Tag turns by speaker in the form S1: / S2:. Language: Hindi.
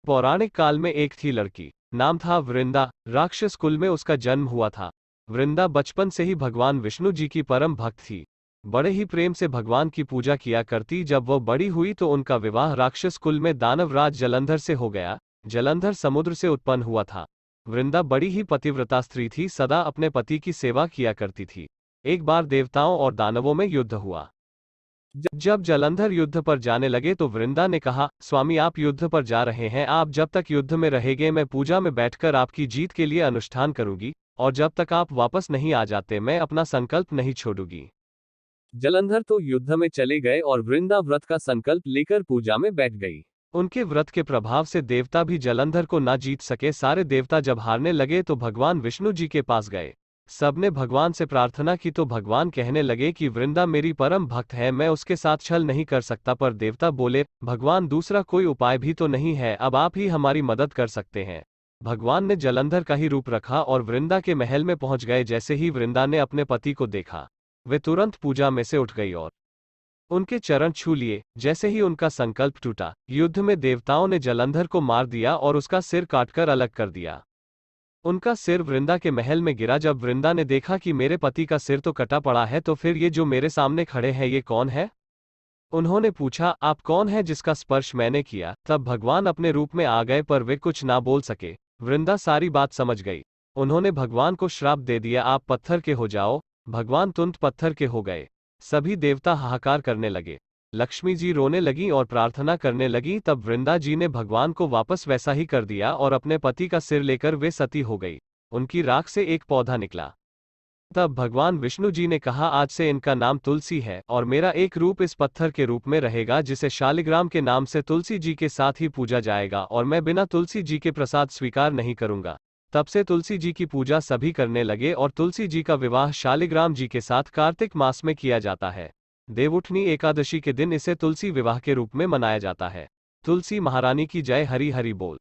S1: पौराणिक काल में एक थी लड़की, नाम था वृंदा। राक्षस कुल में उसका जन्म हुआ था। वृंदा बचपन से ही भगवान विष्णु जी की परम भक्त थी। बड़े ही प्रेम से भगवान की पूजा किया करती। जब वह बड़ी हुई तो उनका विवाह राक्षस कुल में दानवराज जलंधर से हो गया। जलंधर समुद्र से उत्पन्न हुआ था। वृंदा बड़ी ही पतिव्रता स्त्री थी, सदा अपने पति की सेवा किया करती थी। एक बार देवताओं और दानवों में युद्ध हुआ। जब जलंधर युद्ध पर जाने लगे तो वृंदा ने कहा, स्वामी आप युद्ध पर जा रहे हैं, आप जब तक युद्ध में रहेंगे मैं पूजा में बैठकर आपकी जीत के लिए अनुष्ठान करूंगी, और जब तक आप वापस नहीं आ जाते मैं अपना संकल्प नहीं छोड़ूंगी। जलंधर तो युद्ध में चले गए और वृंदा व्रत का संकल्प लेकर पूजा में बैठ गई। उनके व्रत के प्रभाव से देवता भी जलंधर को ना जीत सके। सारे देवता जब हारने लगे तो भगवान विष्णु जी के पास गए। सबने भगवान से प्रार्थना की तो भगवान कहने लगे कि वृंदा मेरी परम भक्त है, मैं उसके साथ छल नहीं कर सकता। पर देवता बोले, भगवान दूसरा कोई उपाय भी तो नहीं है, अब आप ही हमारी मदद कर सकते हैं। भगवान ने जलंधर का ही रूप रखा और वृंदा के महल में पहुंच गए। जैसे ही वृंदा ने अपने पति को देखा, वे तुरंत पूजा में से उठ गई और उनके चरण छू लिए। जैसे ही उनका संकल्प टूटा, युद्ध में देवताओं ने जलंधर को मार दिया और उसका सिर काटकर अलग कर दिया। उनका सिर वृंदा के महल में गिरा। जब वृंदा ने देखा कि मेरे पति का सिर तो कटा पड़ा है, तो फिर ये जो मेरे सामने खड़े हैं ये कौन है? उन्होंने पूछा, आप कौन है जिसका स्पर्श मैंने किया? तब भगवान अपने रूप में आ गए पर वे कुछ ना बोल सके। वृंदा सारी बात समझ गई। उन्होंने भगवान को श्राप दे दिया, आप पत्थर के हो जाओ। भगवान तुरंत पत्थर के हो गए। सभी देवता हाहाकार करने लगे। लक्ष्मी जी रोने लगी और प्रार्थना करने लगी। तब वृंदा जी ने भगवान को वापस वैसा ही कर दिया और अपने पति का सिर लेकर वे सती हो गई। उनकी राख से एक पौधा निकला। तब भगवान विष्णु जी ने कहा, आज से इनका नाम तुलसी है और मेरा एक रूप इस पत्थर के रूप में रहेगा, जिसे शालिग्राम के नाम से तुलसी जी के साथ ही पूजा जाएगा, और मैं बिना तुलसी जी के प्रसाद स्वीकार नहीं करूंगा। तब से तुलसी जी की पूजा सभी करने लगे और तुलसी जी का विवाह शालिग्राम जी के साथ कार्तिक मास में किया जाता है। देवउठनी एकादशी के दिन इसे तुलसी विवाह के रूप में मनाया जाता है। तुलसी महारानी की जय। हरि हरि बोल।